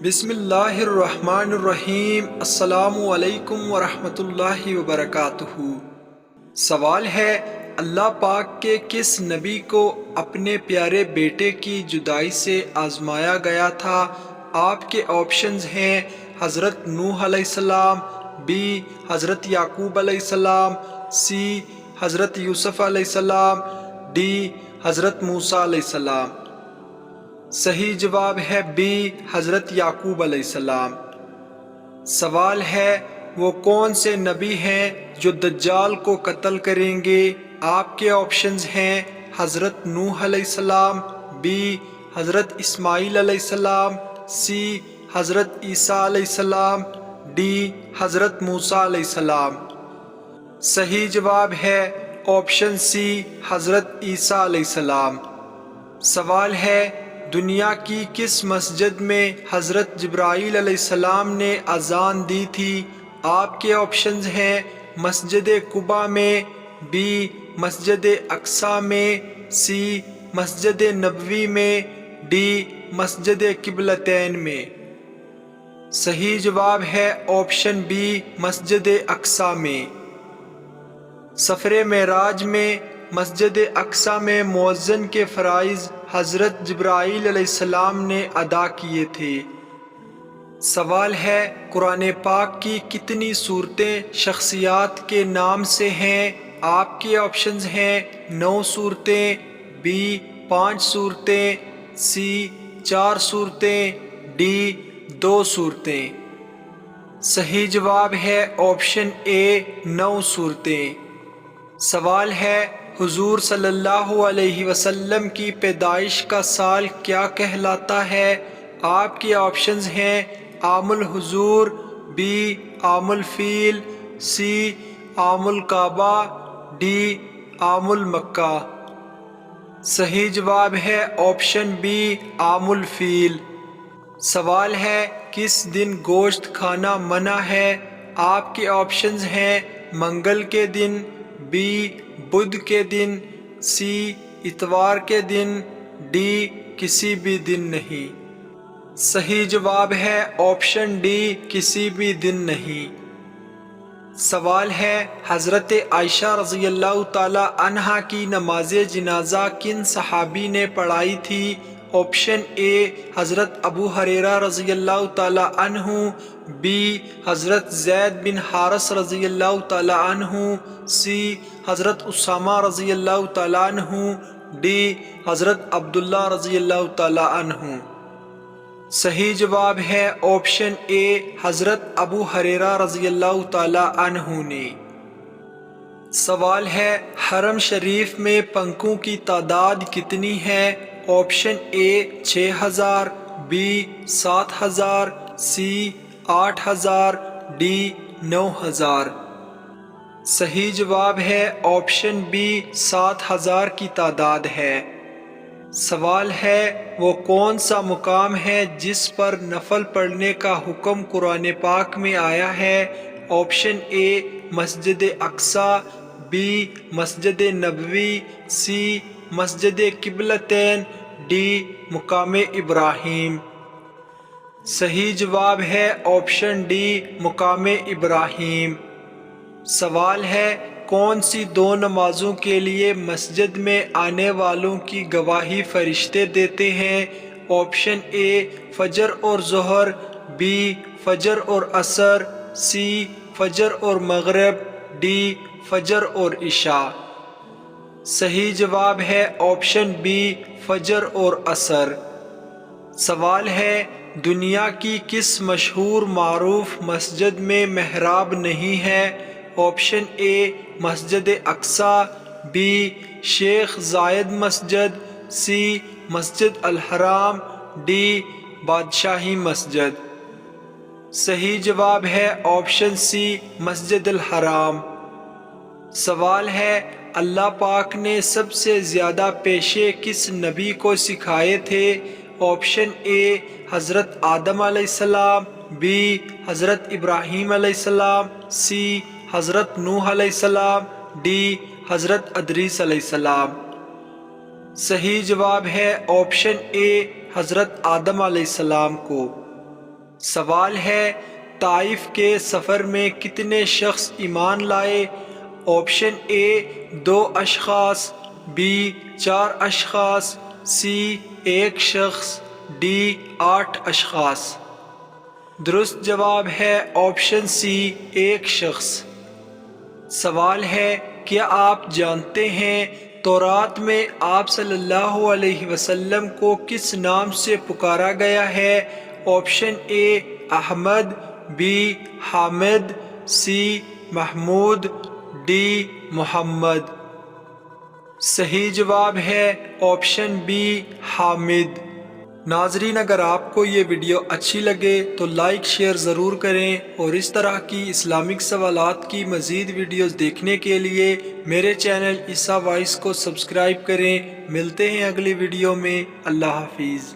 بسم اللہ الرحمن الرحیم۔ السلام علیکم ورحمۃ اللہ وبرکاتہ۔ سوال ہے، اللہ پاک کے کس نبی کو اپنے پیارے بیٹے کی جدائی سے آزمایا گیا تھا؟ آپ کے آپشنز ہیں حضرت نوح علیہ السلام، بی حضرت یعقوب علیہ السلام، سی حضرت یوسف علیہ السلام، ڈی حضرت موسیٰ علیہ السلام۔ صحیح جواب ہے بی حضرت یعقوب علیہ السلام۔ سوال ہے، وہ کون سے نبی ہیں جو دجال کو قتل کریں گے؟ آپ کے آپشنز ہیں حضرت نوح علیہ السلام، بی حضرت اسماعیل علیہ السلام، سی حضرت عیسیٰ علیہ السلام، ڈی حضرت موسیٰ علیہ السلام۔ صحیح جواب ہے آپشن سی حضرت عیسیٰ علیہ السلام۔ سوال ہے، دنیا کی کس مسجد میں حضرت جبرائیل علیہ السلام نے اذان دی تھی؟ آپ کے آپشنز ہیں مسجد قباء میں، بی مسجد اقصیٰ میں، سی مسجد نبوی میں، ڈی مسجد قبلتین میں۔ صحیح جواب ہے آپشن بی مسجد اقصیٰ میں۔ سفر معراج میں مسجد اقصیٰ میں مؤذن کے فرائض حضرت جبرائیل علیہ السلام نے ادا کیے تھے۔ سوال ہے، قرآن پاک کی کتنی صورتیں شخصیات کے نام سے ہیں؟ آپ کے آپشنز ہیں 9 صورتیں، بی 5 صورتیں، سی 4 صورتیں، ڈی 2 صورتیں۔ صحیح جواب ہے آپشن اے 9 صورتیں۔ سوال ہے، حضور صلی اللہ علیہ وسلم کی پیدائش کا سال کیا کہلاتا ہے؟ آپ کے آپشنز ہیں عام الحضور، بی عام الفیل، سی عام الکعبہ، ڈی عام المکہ۔ صحیح جواب ہے آپشن بی عام الفیل۔ سوال ہے، کس دن گوشت کھانا منع ہے؟ آپ کے آپشنز ہیں منگل کے دن، بی بدھ کے دن، سی اتوار کے دن، ڈی کسی بھی دن نہیں۔ صحیح جواب ہے آپشن ڈی کسی بھی دن نہیں۔ سوال ہے، حضرت عائشہ رضی اللہ تعالی عنہا کی نماز جنازہ کن صحابی نے پڑھائی تھی؟ آپشن اے حضرت ابو ہریرہ رضی اللہ تعالی عنہ، بی حضرت زید بن حارث رضی اللہ تعالی عنہ، سی حضرت اسامہ رضی اللہ تعالی عنہ، ڈی حضرت عبداللہ رضی اللہ تعالی عنہ۔ صحیح جواب ہے آپشن اے حضرت ابو ہریرہ رضی اللہ تعالی عنہ نے۔ سوال ہے، حرم شریف میں پنکھوں کی تعداد کتنی ہے؟ Option A 6000، B 7000، C 8000، D 9000۔ صحیح جواب ہے آپشن بی 7000 کی تعداد ہے۔ سوال ہے، وہ کون سا مقام ہے جس پر نفل پڑھنے کا حکم قرآن پاک میں آیا ہے؟ Option a Masjid Aqsa, be Masjid Nabawi, C Masjid قبلتین، D مقام ابراہیم۔ صحیح جواب ہے آپشن ڈی مقام ابراہیم۔ سوال ہے، کون سی 2 نمازوں کے لیے مسجد میں آنے والوں کی گواہی فرشتے دیتے ہیں؟ آپشن اے فجر اور ظہر، بی فجر اور عصر، سی فجر اور مغرب، ڈی فجر اور عشاء۔ صحیح جواب ہے آپشن بی فجر اور عصر۔ سوال ہے، دنیا کی کس مشہور معروف مسجد میں محراب نہیں ہے؟ Option a Masjid Aqsa, be Sheikh Zayed مسجد، سی مسجد الحرام، ڈی بادشاہی مسجد۔ صحیح جواب ہے آپشن سی مسجد الحرام۔ سوال ہے، اللہ پاک نے سب سے زیادہ پیشے کس نبی کو سکھائے تھے؟ آپشن اے حضرت آدم علیہ السلام، بی حضرت ابراہیم علیہ السلام، سی حضرت نوح علیہ السلام، ڈی حضرت ادریس علیہ السلام۔ صحیح جواب ہے آپشن اے حضرت آدم علیہ السلام کو۔ سوال ہے طائف کے سفر میں کتنے شخص ایمان لائے؟ آپشن اے 2 اشخاص، بی 4 اشخاص، سی 1 شخص، ڈی 8 اشخاص۔ درست جواب ہے آپشن سی 1 شخص۔ سوال ہے کیا آپ جانتے ہیں تورات میں آپ صلی اللہ علیہ وسلم کو کس نام سے پکارا گیا ہے؟ Option A Ahmad, B Hamid, C Mahmood, D Muhammad. صحیح جواب ہے آپشن بی حامد۔ ناظرین، اگر آپ کو یہ ویڈیو اچھی لگے تو لائک شیئر ضرور کریں، اور اس طرح کی اسلامک سوالات کی مزید ویڈیوز دیکھنے کے لیے میرے چینل عیسیٰ وائس کو سبسکرائب کریں۔ ملتے ہیں اگلی ویڈیو میں۔ اللہ حافظ۔